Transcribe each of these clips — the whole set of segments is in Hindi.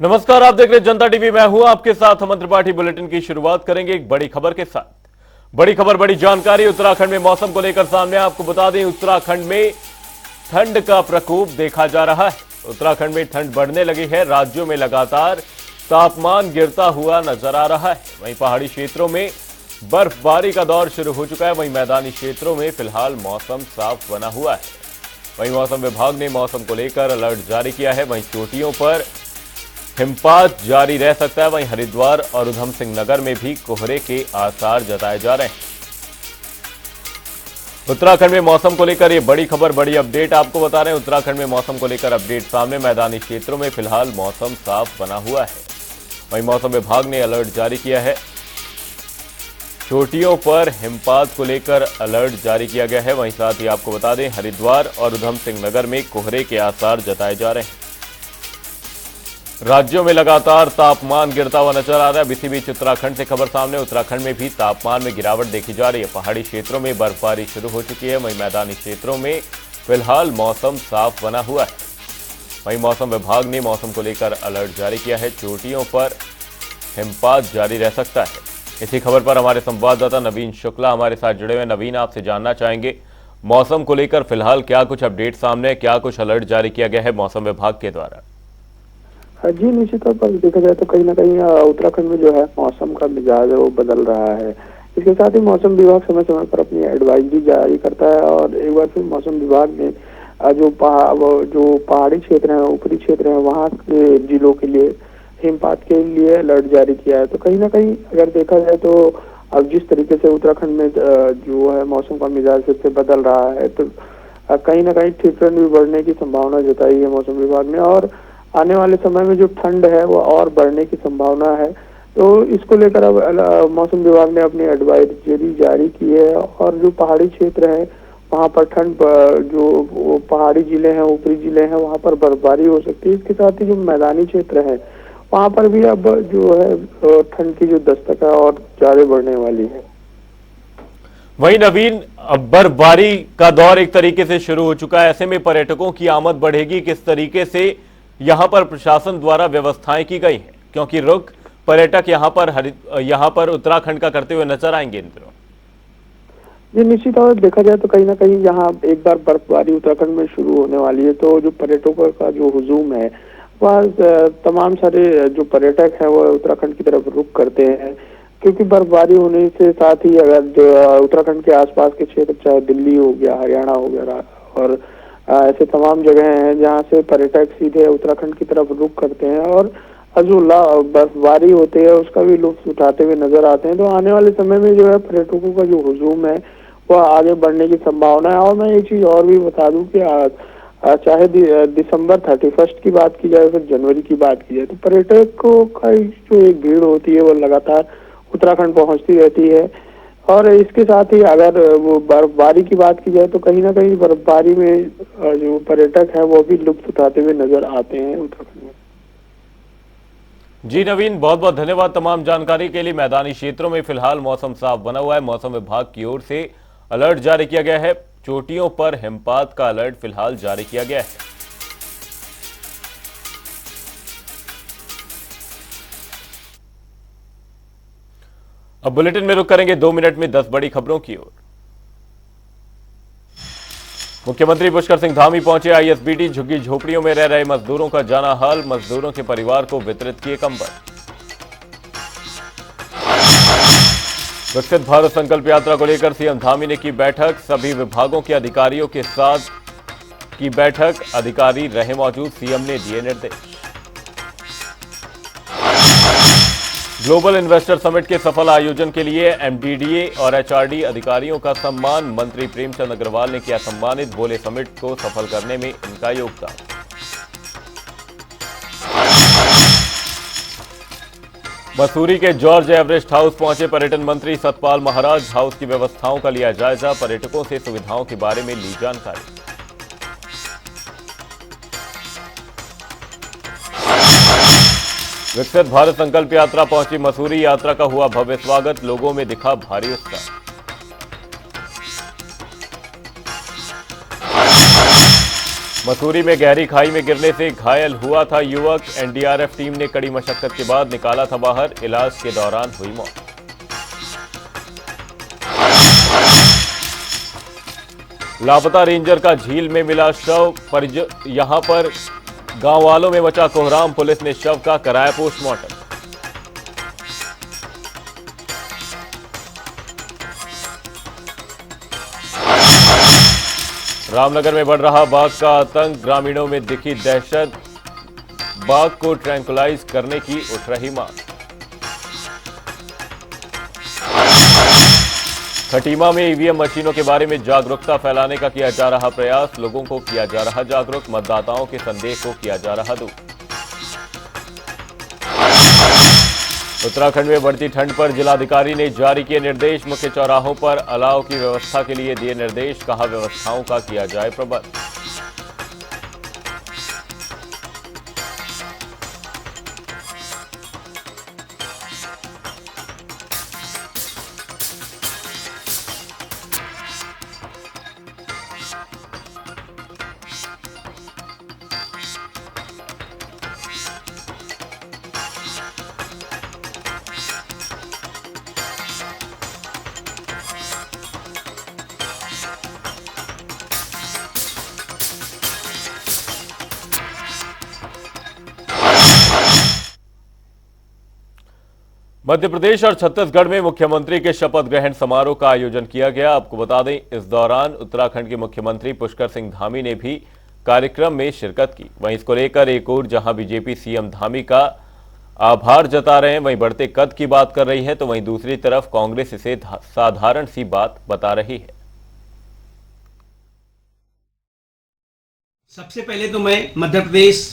नमस्कार, आप देख रहे हैं जनता टीवी। मैं हूं आपके साथ अमन त्रिपाठी। बुलेटिन की शुरुआत करेंगे एक बड़ी खबर के साथ। बड़ी खबर, बड़ी जानकारी उत्तराखंड में मौसम को लेकर सामने। आपको बता दें, उत्तराखंड में ठंड का प्रकोप देखा जा रहा है। उत्तराखंड में ठंड बढ़ने लगी है। राज्यों में लगातार तापमान गिरता हुआ नजर आ रहा है। वहीं पहाड़ी क्षेत्रों में बर्फबारी का दौर शुरू हो चुका है। वहीं मैदानी क्षेत्रों में फिलहाल मौसम साफ बना हुआ है। वहीं मौसम विभाग ने मौसम को लेकर अलर्ट जारी किया है। वहीं चोटियों पर हिमपात जारी रह सकता है। वहीं हरिद्वार और उधम सिंह नगर में भी कोहरे के आसार जताए जा रहे हैं। उत्तराखंड में मौसम को लेकर ये बड़ी खबर, बड़ी अपडेट आपको बता रहे हैं। उत्तराखंड में मौसम को लेकर अपडेट सामने। मैदानी क्षेत्रों में फिलहाल मौसम साफ बना हुआ है। वहीं मौसम विभाग ने अलर्ट जारी किया है। चोटियों पर हिमपात को लेकर अलर्ट जारी किया गया है। वहीं साथ ही आपको बता दें, हरिद्वार और उधम सिंह नगर में कोहरे के आसार जताए जा रहे हैं। राज्यों में लगातार तापमान गिरता हुआ नजर आ रहा है। इसी बीच उत्तराखंड से खबर सामने। उत्तराखंड में भी तापमान में गिरावट देखी जा रही है। पहाड़ी क्षेत्रों में बर्फबारी शुरू हो चुकी है। वहीं मैदानी क्षेत्रों में फिलहाल मौसम साफ बना हुआ है। वहीं मौसम विभाग ने मौसम को लेकर अलर्ट जारी किया है। चोटियों पर हिमपात जारी रह सकता है। इसी खबर पर हमारे संवाददाता नवीन शुक्ला हमारे साथ जुड़े हुए। नवीन, आपसे जानना चाहेंगे, मौसम को लेकर फिलहाल क्या कुछ अपडेट सामने है, क्या कुछ अलर्ट जारी किया गया है मौसम विभाग के द्वारा? जी, निश्चित तौर पर देखा जाए तो कहीं ना कहीं उत्तराखंड में जो है मौसम का मिजाज है वो बदल रहा है। इसके साथ ही मौसम विभाग समय समय पर अपनी एडवाइजरी जारी करता है और एक बार फिर मौसम विभाग ने जो पहाड़ी क्षेत्र है, ऊपरी क्षेत्र है, वहाँ के जिलों के लिए हिमपात के लिए अलर्ट जारी किया है। तो कहीं ना कहीं अगर देखा जाए तो अब जिस तरीके से उत्तराखंड में जो है मौसम का मिजाज फिर से बदल रहा है, तो कहीं ना कहीं ठंड भी बढ़ने की संभावना जताई है मौसम विभाग ने। और आने वाले समय में जो ठंड है वो और बढ़ने की संभावना है। तो इसको लेकर अब मौसम विभाग ने अपनी एडवाइजरी जारी की है। और जो पहाड़ी क्षेत्र है वहाँ पर ठंड, जो पहाड़ी जिले हैं, ऊपरी जिले हैं, वहाँ पर बर्फबारी हो सकती है। इसके साथ ही जो मैदानी क्षेत्र है वहाँ पर भी अब जो है ठंड की जो दस्तक है और ज्यादा बढ़ने वाली है। वहीं नवीन, अब बर्फबारी का दौर एक तरीके से शुरू हो चुका है। ऐसे में पर्यटकों की आमद बढ़ेगी। किस तरीके से यहां पर प्रशासन द्वारा व्यवस्थाएं की गई हैं, क्योंकि रुख पर्यटक यहां पर उत्तराखंड का करते हुए नजर आएंगे इन दिनों? ये निश्चित तौर पर देखा जाए तो कहीं ना कहीं यहाँ एक बार बर्फबारी उत्तराखंड में शुरू होने वाली है। तो जो पर्यटकों का जो हुजूम है वह तमाम सारे जो पर्यटक हैं वो उत्तराखंड की तरफ रुख करते हैं, क्योंकि बर्फबारी होने से साथ ही अगर जो उत्तराखंड के आसपास के क्षेत्र, चाहे दिल्ली हो गया, हरियाणा हो गया, और ऐसे तमाम जगह हैं जहाँ से पर्यटक सीधे उत्तराखंड की तरफ रुख करते हैं और जो बर्फबारी होती है उसका भी लुत्फ उठाते हुए नजर आते हैं। तो आने वाले समय में जो है पर्यटकों का जो हुजूम है वह आगे बढ़ने की संभावना है। और मैं एक चीज और भी बता दूं कि चाहे दिसंबर 31 की बात की जाए, फिर जनवरी की बात की जाए, तो पर्यटकों का जो एक भीड़ होती है वो लगातार उत्तराखंड पहुंचती रहती है। और इसके साथ ही अगर वो बर्फबारी की बात की जाए तो कहीं ना कहीं बर्फबारी में जो पर्यटक है वो भी लुत्फ उठाते हुए नजर आते हैं उत्तराखंड में। जी नवीन, बहुत बहुत धन्यवाद तमाम जानकारी के लिए। मैदानी क्षेत्रों में फिलहाल मौसम साफ बना हुआ है। मौसम विभाग की ओर से अलर्ट जारी किया गया है। चोटियों पर हिमपात का अलर्ट फिलहाल जारी किया गया है। अब बुलेटिन में रुक करेंगे 2 मिनट में 10 बड़ी खबरों की ओर। मुख्यमंत्री पुष्कर सिंह धामी पहुंचे आईएसबीटी। झुग्गी झोपड़ियों में रह रहे मजदूरों का जाना हाल। मजदूरों के परिवार को वितरित किए कंबल। विकसित भारत संकल्प यात्रा को लेकर सीएम धामी ने की बैठक। सभी विभागों के अधिकारियों के साथ की बैठक। अधिकारी रहे मौजूद, सीएम ने दिए निर्देश। ग्लोबल इन्वेस्टर समिट के सफल आयोजन के लिए एमडीडीए और एचआरडी अधिकारियों का सम्मान। मंत्री प्रेमचंद अग्रवाल ने किया सम्मानित। बोले, समिट को सफल करने में इनका योगदान। मसूरी के जॉर्ज एवरेस्ट हाउस पहुंचे पर्यटन मंत्री सतपाल महाराज। हाउस की व्यवस्थाओं का लिया जायजा। पर्यटकों से सुविधाओं के बारे में ली जानकारी। विकसित भारत संकल्प यात्रा पहुंची मसूरी। यात्रा का हुआ भव्य स्वागत। लोगों में दिखा भारी उत्साह। मसूरी में गहरी खाई में गिरने से घायल हुआ था युवक। एनडीआरएफ टीम ने कड़ी मशक्कत के बाद निकाला था बाहर। इलाज के दौरान हुई मौत। लापता रेंजर का झील में मिला शव। यहां पर गांव वालों में मचा कोहराम। पुलिस ने शव का कराया पोस्टमार्टम। रामनगर में बढ़ रहा बाघ का आतंक। ग्रामीणों में दिखी दहशत। बाघ को ट्रैंकुलाइज करने की उठ रही मांग। खटीमा में ईवीएम मशीनों के बारे में जागरूकता फैलाने का किया जा रहा प्रयास। लोगों को किया जा रहा जागरूक। मतदाताओं के संदेह को किया जा रहा दूर। उत्तराखंड में बढ़ती ठंड पर जिलाधिकारी ने जारी किए निर्देश। मुख्य चौराहों पर अलाव की व्यवस्था के लिए दिए निर्देश। कहा व्यवस्थाओं का किया जाए प्रबंध। मध्य प्रदेश और छत्तीसगढ़ में मुख्यमंत्री के शपथ ग्रहण समारोह का आयोजन किया गया। आपको बता दें, इस दौरान उत्तराखंड के मुख्यमंत्री पुष्कर सिंह धामी ने भी कार्यक्रम में शिरकत की। वहीं इसको लेकर एक ओर जहां बीजेपी सीएम धामी का आभार जता रहे हैं, वहीं बढ़ते कद की बात कर रही है, तो वहीं दूसरी तरफ कांग्रेस इसे साधारण सी बात बता रही है। सबसे पहले तो मैं मध्य प्रदेश,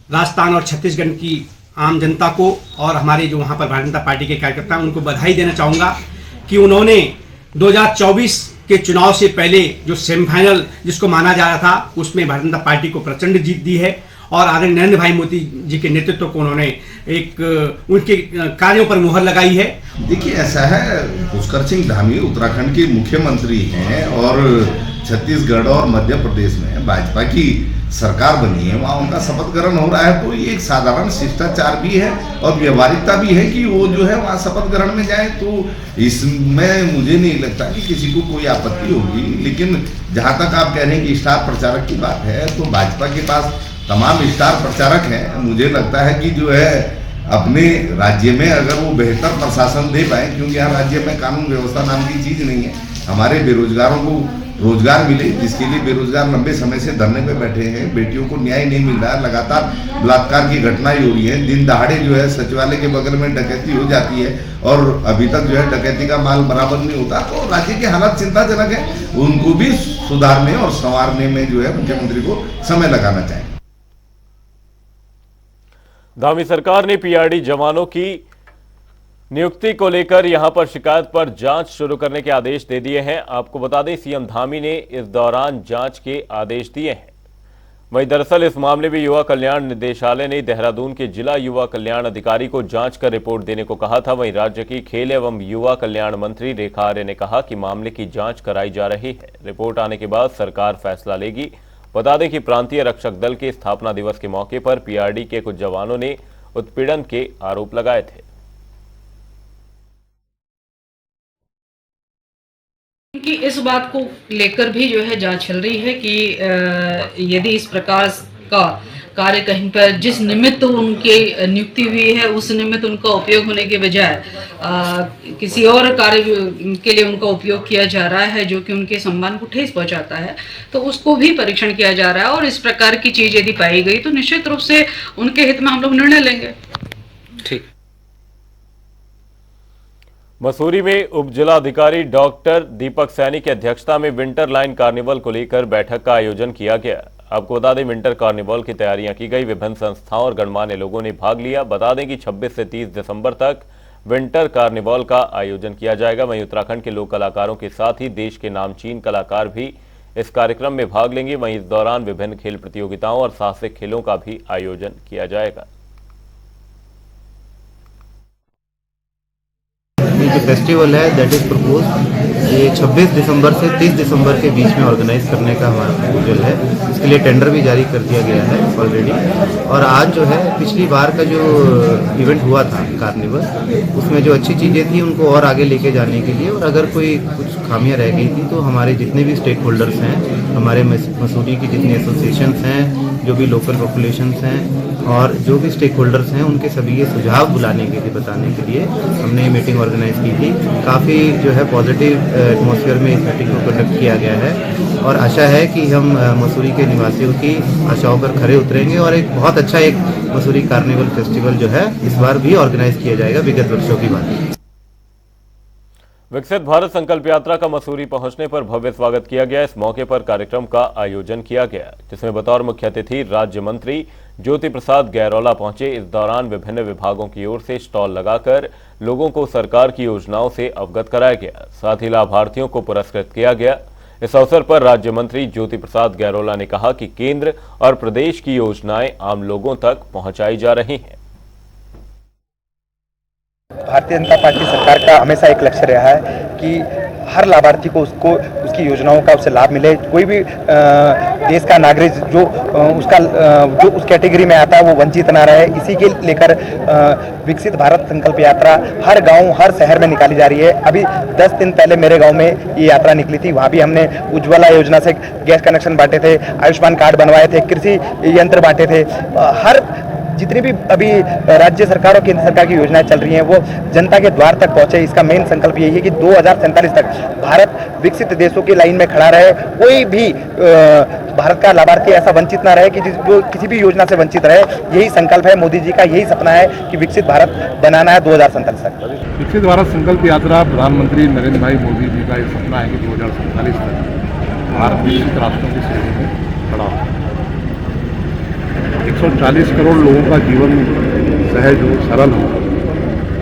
राजस्थान और छत्तीसगढ़ की आम जनता को और हमारे जो वहाँ पर भारतीय जनता पार्टी के कार्यकर्ता हैं उनको बधाई देना चाहूँगा कि उन्होंने 2024 के चुनाव से पहले जो सेमीफाइनल जिसको माना जा रहा था उसमें भारतीय जनता पार्टी को प्रचंड जीत दी है और आदरणीय नरेंद्र भाई मोदी जी के नेतृत्व को उन्होंने एक उनके कार्यों पर मुहर लगाई है। देखिए, ऐसा है, पुष्कर सिंह धामी उत्तराखंड के मुख्यमंत्री हैं और छत्तीसगढ़ और मध्य प्रदेश में भाजपा की सरकार बनी है, वहाँ उनका शपथ ग्रहण हो रहा है, तो ये एक साधारण शिष्टाचार भी है और व्यवहारिकता भी है कि वो जो है वहाँ शपथ ग्रहण में जाए। तो इसमें मुझे नहीं लगता कि किसी को कोई आपत्ति होगी। लेकिन जहाँ तक आप कह रहे हैं कि स्टार प्रचारक की बात है, तो भाजपा के पास तमाम स्टार प्रचारक हैं। मुझे लगता है कि जो है अपने राज्य में अगर वो बेहतर प्रशासन दे पाए, क्योंकि यहाँ राज्य में कानून व्यवस्था नाम की चीज नहीं है, हमारे बेरोजगारों को रोजगार मिले, जिसके लिए बेरोजगार लंबे समय से धरने पे बैठे हैं, बेटियों को न्याय नहीं मिल रहा है, लगातार बलात्कार की घटनाएं हो रही है, दिन दहाड़े जो है सचिवालय के बगल में डकैती हो जाती है और अभी तक जो है डकैती का माल बराबर नहीं होता। तो राज्य के हालात चिंताजनक है, उनको भी सुधारने और संवारने में जो है मुख्यमंत्री को समय लगाना चाहिए। धामी सरकार ने पीआरडी जवानों की नियुक्ति को लेकर यहां पर शिकायत पर जांच शुरू करने के आदेश दे दिए हैं। आपको बता दें, सीएम धामी ने इस दौरान जांच के आदेश दिए हैं। वहीं दरअसल इस मामले में युवा कल्याण निदेशालय ने देहरादून के जिला युवा कल्याण अधिकारी को जांच कर रिपोर्ट देने को कहा था। वहीं राज्य की खेल एवं युवा कल्याण मंत्री रेखा आर्य ने कहा कि मामले की जांच कराई जा रही है। रिपोर्ट आने के बाद सरकार फैसला लेगी। बता दें कि प्रांतीय रक्षक दल के स्थापना दिवस के मौके पर पीआरडी के कुछ जवानों ने उत्पीड़न के आरोप लगाए थे। कि इस बात को लेकर भी जो है जांच चल रही है कि यदि इस प्रकार का कार्य कहीं पर जिस निमित्त उनकी नियुक्ति हुई है उस निमित्त उनका उपयोग होने के बजाय किसी और कार्य के लिए उनका उपयोग किया जा रहा है जो कि उनके सम्मान को ठेस पहुंचाता है, तो उसको भी परीक्षण किया जा रहा है। और इस प्रकार की चीज यदि पाई गई तो निश्चित रूप से उनके हित में हम लोग निर्णय लेंगे। ठीक। मसूरी में उप जिलाधिकारी डॉक्टर दीपक सैनी की अध्यक्षता में विंटर लाइन कार्निवल को लेकर बैठक का आयोजन किया गया। आपको बता दें, विंटर कार्निवल की तैयारियां की गई। विभिन्न संस्थाओं और गणमान्य लोगों ने भाग लिया। बता दें कि 26 से 30 दिसंबर तक विंटर कार्निवल का आयोजन किया जाएगा। वहीं उत्तराखंड के लोक कलाकारों के साथ ही देश के नामचीन कलाकार भी इस कार्यक्रम में भाग लेंगे। वहीं इस दौरान विभिन्न खेल प्रतियोगिताओं और साहसिक खेलों का भी आयोजन किया जाएगा। जो फेस्टिवल है दैट इज प्रपोज ये 26 दिसंबर से 30 दिसंबर के बीच में ऑर्गेनाइज करने का हमारा प्रपोजल है। इसके लिए टेंडर भी जारी कर दिया गया है ऑलरेडी। और आज जो है पिछली बार का जो इवेंट हुआ था कार्निवल, उसमें जो अच्छी चीज़ें थी उनको और आगे लेके जाने के लिए, और अगर कोई कुछ खामियां रह गई थी तो हमारे जितने भी स्टेक होल्डर्स हैं, हमारे मसूरी की जितनी एसोसिएशंस हैं, जो भी लोकल पॉपुलेशंस हैं और जो भी स्टेक होल्डर्स हैं, उनके सभी ये सुझाव बुलाने के लिए, बताने के लिए हमने ये मीटिंग ऑर्गेनाइज की थी। काफ़ी जो है पॉजिटिव एटमॉस्फेयर में इस मीटिंग को कंडक्ट किया गया है और आशा है कि हम मसूरी के निवासियों की आशाओं पर खरे उतरेंगे और एक बहुत अच्छा एक मसूरी कार्निवल फेस्टिवल जो है इस बार भी ऑर्गेनाइज किया जाएगा विगत वर्षों की बात। विकसित भारत संकल्प यात्रा का मसूरी पहुंचने पर भव्य स्वागत किया गया। इस मौके पर कार्यक्रम का आयोजन किया गया, जिसमें बतौर मुख्य अतिथि राज्य मंत्री ज्योति प्रसाद गैरोला पहुंचे। इस दौरान विभिन्न विभागों की ओर से स्टॉल लगाकर लोगों को सरकार की योजनाओं से अवगत कराया गया, साथ ही लाभार्थियों को पुरस्कृत किया गया। इस अवसर पर राज्य मंत्री ज्योति प्रसाद गैरोला ने कहा कि केंद्र और प्रदेश की योजनाएं आम लोगों तक पहुंचाई जा रही हैं। भारतीय जनता पार्टी सरकार का हमेशा एक लक्ष्य रहा है कि हर लाभार्थी को उसकी योजनाओं का उससे लाभ मिले। कोई भी देश का नागरिक जो उस कैटेगरी में आता है वो वंचित ना रहे। इसी के लेकर विकसित भारत संकल्प यात्रा हर गांव हर शहर में निकाली जा रही है। अभी 10 दिन पहले मेरे गांव में ये यात्रा निकली थी। वहाँ भी हमने उज्ज्वला योजना से गैस कनेक्शन बांटे थे, आयुष्मान कार्ड बनवाए थे, कृषि यंत्र बांटे थे। हर जितनी भी अभी राज्य सरकार और केंद्र सरकार की योजनाएं चल रही हैं वो जनता के द्वार तक पहुंचे। इसका मेन संकल्प यही है कि 2047 तक भारत विकसित देशों की लाइन में खड़ा रहे। कोई भी भारत का लाभार्थी ऐसा वंचित ना रहे कि जो किसी भी योजना से वंचित रहे। यही संकल्प है मोदी जी का, यही सपना है कि विकसित भारत बनाना है 2047 तक। विकसित भारत संकल्प यात्रा प्रधानमंत्री नरेंद्र भाई मोदी जी का ये सपना है कि 2047 तक भारत विकसित राष्ट्रों की श्रेणी में खड़ा हो। 140 करोड़ लोगों का जीवन सहज हो, सरल हो,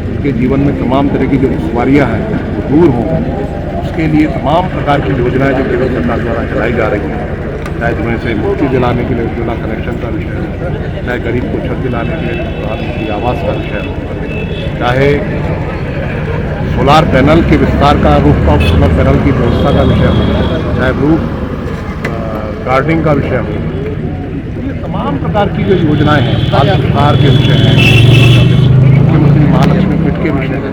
उनके जीवन में तमाम तरह की जो दुश्वारियाँ हैं वो दूर हों, उसके लिए तमाम प्रकार की योजनाएं जो केंद्र सरकार द्वारा चलाई जा रही हैं, चाहे जिनमें से मुक्ति दिलाने के लिए उज्ज्वला कनेक्शन का विषय हो, चाहे गरीब को छत दिलाने के लिए प्रधानमंत्री आवास का विषय हो, चाहे सोलार पैनल के विस्तार का, रूफटॉप सोलर पैनल की व्यवस्था का विषय हो, चाहे रूफ गार्डनिंग का विषय हो, तमाम प्रकार की जो योजनाएं हैं, बाल सुधार के विषय हैं, मुख्यमंत्री महालक्ष्मी किट के विषय हैं,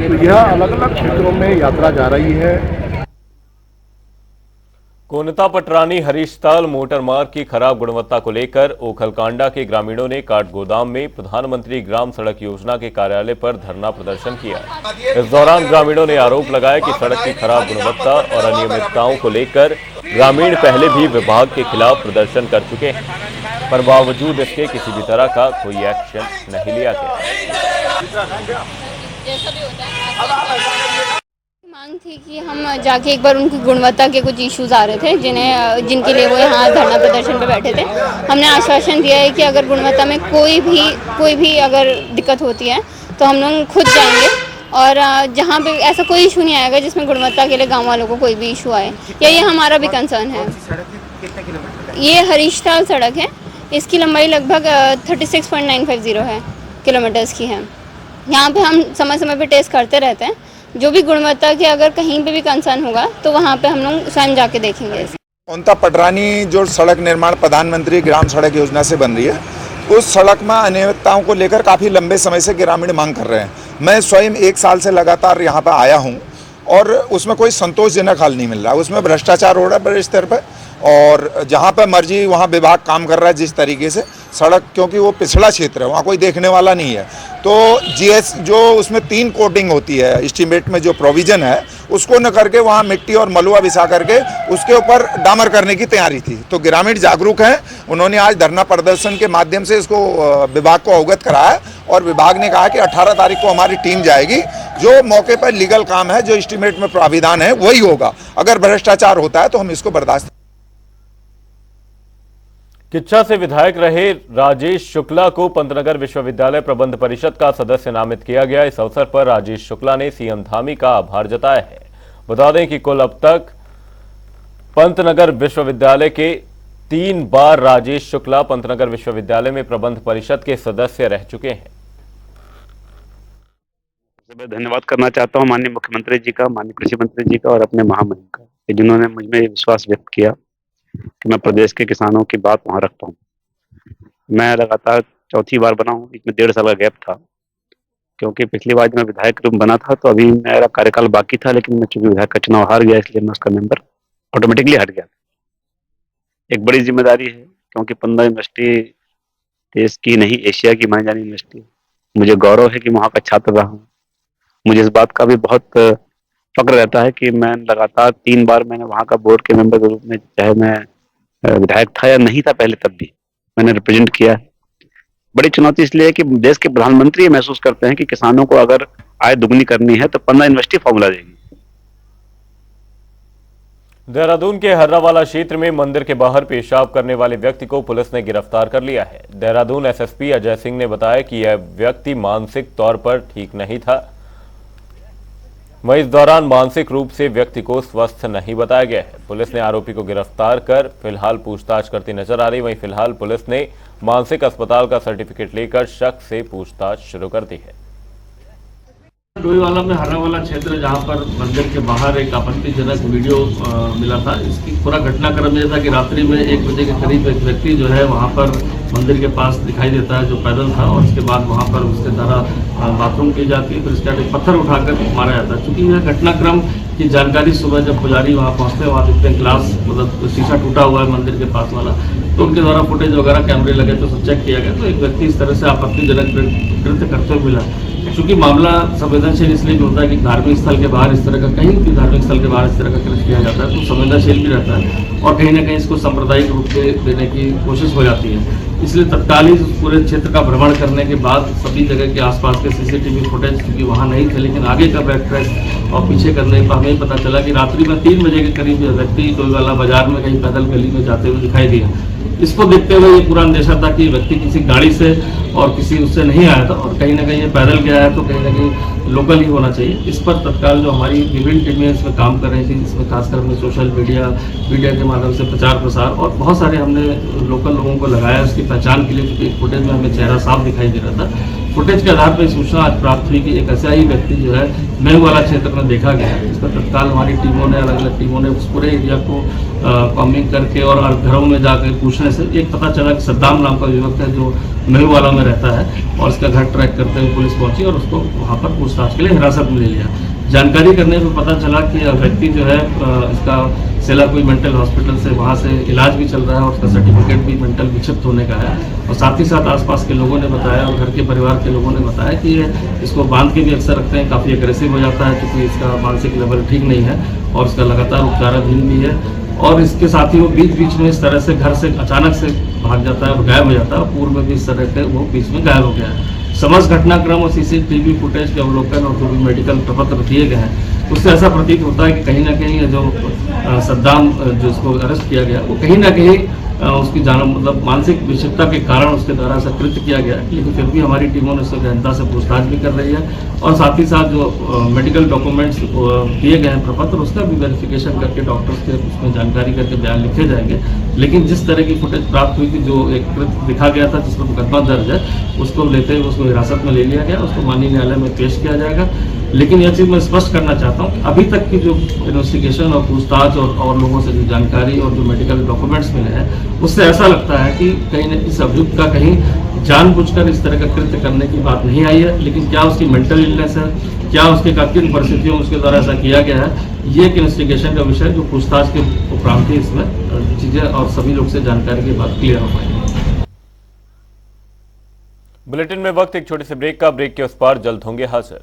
तो यह अलग अलग क्षेत्रों में यात्रा जा रही है। कोनता पटरानी हरीशताल मोटर मार्ग की खराब गुणवत्ता को लेकर ओखलकांडा के ग्रामीणों ने काठ गोदाम में प्रधानमंत्री ग्राम सड़क योजना के कार्यालय पर धरना प्रदर्शन किया। इस दौरान ग्रामीणों ने आरोप लगाया कि सड़क की खराब गुणवत्ता और अनियमितताओं को लेकर ग्रामीण पहले भी विभाग के खिलाफ प्रदर्शन कर चुके हैं, पर बावजूद इसके किसी भी तरह का कोई एक्शन नहीं लिया गया। मांग थी कि हम जाके एक बार उनकी गुणवत्ता के कुछ इश्यूज आ रहे थे जिनके लिए वो यहाँ धरना प्रदर्शन पे बैठे थे। हमने आश्वासन दिया है कि अगर गुणवत्ता में कोई भी अगर दिक्कत होती है तो हम लोग खुद जाएंगे और जहाँ पे ऐसा कोई इशू नहीं आएगा जिसमें गुणवत्ता के लिए गांव वालों को कोई भी इशू आए। ये हमारा भी कंसर्न है। ये हरीशताल सड़क है, इसकी लंबाई लगभग 36.950 है किलोमीटर्स की है। यहाँ पे हम समय समय पे टेस्ट करते रहते हैं। जो भी गुणवत्ता के अगर कहीं पे भी कंसर्न होगा तो वहाँ पे हम लोग स्वयं जाके देखेंगे। कोनता पटरानी जो सड़क निर्माण प्रधानमंत्री ग्राम सड़क योजना से बन रही है, उस सड़क में अनियमितताओं को लेकर काफ़ी लंबे समय से ग्रामीण मांग कर रहे हैं। मैं स्वयं 1 साल से लगातार यहाँ पर आया हूँ और उसमें कोई संतोषजनक हल नहीं मिल रहा। उसमें भ्रष्टाचार हो रहा है बड़े स्तर पर और जहाँ पर मर्जी वहाँ विभाग काम कर रहा है जिस तरीके से। सड़क क्योंकि वो पिछड़ा क्षेत्र है, वहाँ कोई देखने वाला नहीं है, तो जीएस जो उसमें 3 कोटिंग होती है, एस्टीमेट में जो प्रोविज़न है उसको न करके वहाँ मिट्टी और मलुआ बिछा करके उसके ऊपर डामर करने की तैयारी थी। तो ग्रामीण जागरूक हैं, उन्होंने आज धरना प्रदर्शन के माध्यम से इसको विभाग को अवगत कराया और विभाग ने कहा कि 18 तारीख को हमारी टीम जाएगी। जो मौके पर लीगल काम है, जो एस्टीमेट में प्राविधान है वही होगा। अगर भ्रष्टाचार होता है तो हम इसको बर्दाश्त। किच्छा से विधायक रहे राजेश शुक्ला को पंतनगर विश्वविद्यालय प्रबंध परिषद का सदस्य नामित किया गया। इस अवसर पर राजेश शुक्ला ने सीएम धामी का आभार जताया है। बता दें कि कुल अब तक पंतनगर विश्वविद्यालय के 3 बार राजेश शुक्ला पंतनगर विश्वविद्यालय में प्रबंध परिषद के सदस्य रह चुके हैं। सबसे पहले धन्यवाद करना चाहता हूँ माननीय मुख्यमंत्री जी का, माननीय कृषि मंत्री जी का और अपने महामहिम का, कि जिन्होंने मुझ में ये विश्वास व्यक्त किया कि मैं प्रदेश के किसानों की बात वहां रख पाऊँ। मैं लगातार चौथी बार बना हूँ, बीच में 1.5 साल का गैप था, क्योंकि पिछली बार जब मैं विधायक रूप बना था तो अभी मेरा कार्यकाल बाकी था, लेकिन मैं चूंकि विधायक का चुनाव हार गया इसलिए मैं उसका मेंबर ऑटोमेटिकली हट गया। एक बड़ी जिम्मेदारी है, क्योंकि 15 यूनिवर्सिटी देश की नहीं एशिया की मानी जानी यूनिवर्सिटी, मुझे गौरव है कि वहाँ का छात्र रहा हूँ। मुझे इस बात का भी बहुत फक्र रहता है कि मैं लगातार 3 बार मैंने वहाँ का बोर्ड के मेंबर के रूप में, चाहे मैं विधायक था या नहीं था पहले, तब भी मैंने रिप्रेजेंट किया है। बड़ी चुनौती इसलिए है कि देश के प्रधानमंत्री ये महसूस करते हैं कि किसानों को अगर आय दुगनी करनी है तो 15 यूनिवर्सिटी फॉर्मूला देगी। देहरादून के हर्रावाला क्षेत्र में मंदिर के बाहर पेशाब करने वाले व्यक्ति को पुलिस ने गिरफ्तार कर लिया है। देहरादून एसएसपी अजय सिंह ने बताया कि यह व्यक्ति मानसिक तौर पर ठीक नहीं था। वहीं इस दौरान मानसिक रूप से व्यक्ति को स्वस्थ नहीं बताया गया है। पुलिस ने आरोपी को गिरफ्तार कर फिलहाल पूछताछ करती नजर आ रही। वहीं फिलहाल पुलिस ने मानसिक अस्पताल का सर्टिफिकेट लेकर शख्स से पूछताछ शुरू कर दी है। डोईवाला में हर्रावाला क्षेत्र जहां पर मंदिर के बाहर एक आपत्तिजनक वीडियो मिला था। इसकी पूरा घटनाक्रम यह था कि रात्रि में 1 बजे के करीब एक व्यक्ति जो है वहां पर मंदिर के पास दिखाई देता है, जो पैदल था, और उसके बाद वहां पर उसके द्वारा बाथरूम की जाती है, फिर उसके बाद एक पत्थर उठाकर मारा जाता है। चूंकि यह घटनाक्रम की जानकारी सुबह जब पुजारी वहाँ पहुँचते हैं, वहाँ देखते हैं ग्लास मतलब शीशा टूटा हुआ है मंदिर के पास वाला, तो उनके द्वारा फुटेज वगैरह कैमरे लगे तो सब चेक किया गया, तो एक व्यक्ति इस तरह से आपत्तिजनक कृत्य करते हुए मिला। चूंकि मामला संवेदनशील इसलिए भी होता है कि धार्मिक स्थल के बाहर इस तरह का, कहीं भी धार्मिक स्थल के बाहर इस तरह का कृत्य किया जाता है तो संवेदनशील भी रहता है और कहीं ना कहीं इसको सांप्रदायिक रूप से देने की कोशिश हो जाती है। इसलिए तत्काल ही पूरे क्षेत्र का भ्रमण करने के बाद सभी जगह के आसपास के सीसीटीवी फुटेज क्योंकि वहाँ नहीं थे, लेकिन आगे का बैक ट्रैक और पीछे करने पर हमें पता चला कि रात्रि में 3 बजे के करीब व्यक्ति डोईवाला बाजार में कहीं पैदल गली में जाते हुए दिखाई दिया। इसको देखते हुए ये पूरा अंदेशा था कि व्यक्ति किसी गाड़ी से और किसी उससे नहीं आया था और कहीं ना कहीं ये पैदल गया है तो कहीं ना कहीं लोकल ही होना चाहिए। इस पर तत्काल जो हमारी विभिन्न टीमें इसमें काम कर रही थी, जिसमें खासकर हमने सोशल मीडिया के माध्यम से प्रचार प्रसार और बहुत सारे हमने लोकल लोगों को लगाया उसकी पहचान के लिए, क्योंकि फुटेज में हमें चेहरा साफ दिखाई दे रहा था। फुटेज के आधार पर सूचना आज प्राप्त हुई कि एक ऐसा ही व्यक्ति जो है मेहवाला क्षेत्र में देखा गया है। इस पर तत्काल हमारी टीमों ने, अलग अलग टीमों ने उस पूरे एरिया को कॉम्बिंग करके और घरों में जाकर पूछने से एक पता चला कि सद्दाम नाम का युवक है जो मेहवाला में रहता है, और उसका घर ट्रैक करते हुए पुलिस पहुंची और उसको वहाँ पर पूछताछ के लिए हिरासत में ले लिया। जानकारी करने पर पता चला कि व्यक्ति जो है इसका सेला कोई मेंटल हॉस्पिटल से वहाँ से इलाज भी चल रहा है और उसका सर्टिफिकेट भी मेंटल विक्षिप्त होने का है। और साथ ही साथ आसपास के लोगों ने बताया और घर के परिवार के लोगों ने बताया कि ये इसको बांध के भी अक्सर रखते हैं, काफ़ी एग्रेसिव हो जाता है क्योंकि इसका मानसिक लेवल ठीक नहीं है और इसका लगातार उपचाराधीन भी है। और इसके साथ ही वो बीच बीच में इस तरह से घर से अचानक से भाग जाता है और गायब हो जाता है। पूर्व में भी इस तरह के वो बीच में गायब हो गया है। समस्त घटनाक्रम और सीसीटीवी फुटेज के अवलोकन और जो भी मेडिकल प्रपत्र दिए गए हैं उससे ऐसा प्रतीत होता है कि कहीं ना कहीं जो सद्दाम जिसको अरेस्ट किया गया वो कहीं ना कहीं उसकी मतलब मानसिक विक्षिप्तता के कारण उसके द्वारा ऐसा कृत्य किया गया। लेकिन फिर भी हमारी टीमों ने उससे गहनता से पूछताछ भी कर रही है और साथ ही साथ जो मेडिकल डॉक्यूमेंट्स दिए गए हैं प्रपत्र उसका भी वेरिफिकेशन करके डॉक्टर्स के उसमें जानकारी करके बयान लिखे जाएंगे। लेकिन जिस तरह की फुटेज प्राप्त हुई थी, जो एक कृत्य दिखा गया था जिस पर मुकदमा दर्ज है, उसको लेते हुए उसको हिरासत में ले लिया गया, उसको माननीय न्यायालय में पेश किया जाएगा। लेकिन यह चीज़ मैं स्पष्ट करना चाहता हूँ, अभी तक की जो इन्वेस्टिगेशन और पूछताछ और लोगों से जो जानकारी और जो मेडिकल डॉक्यूमेंट्स मिले हैं उससे ऐसा लगता है कि कहीं न इस अभियुक्त का कहीं जानबूझकर इस तरह का कृत्य करने की बात नहीं आई है। लेकिन क्या उसकी मेंटल इलनेस है, क्या उसके किन परिस्थितियों में उसके द्वारा ऐसा किया गया है, ये एक इन्वेस्टिगेशन का विषय जो पूछताछ के उपरांत ही इसमें चीज़ें और सभी लोग से जानकारी के बाद क्लियर हो पाएंगी। बुलेटिन में वक्त एक छोटे से ब्रेक का। ब्रेक के उस पार जल्द होंगे हाजिर।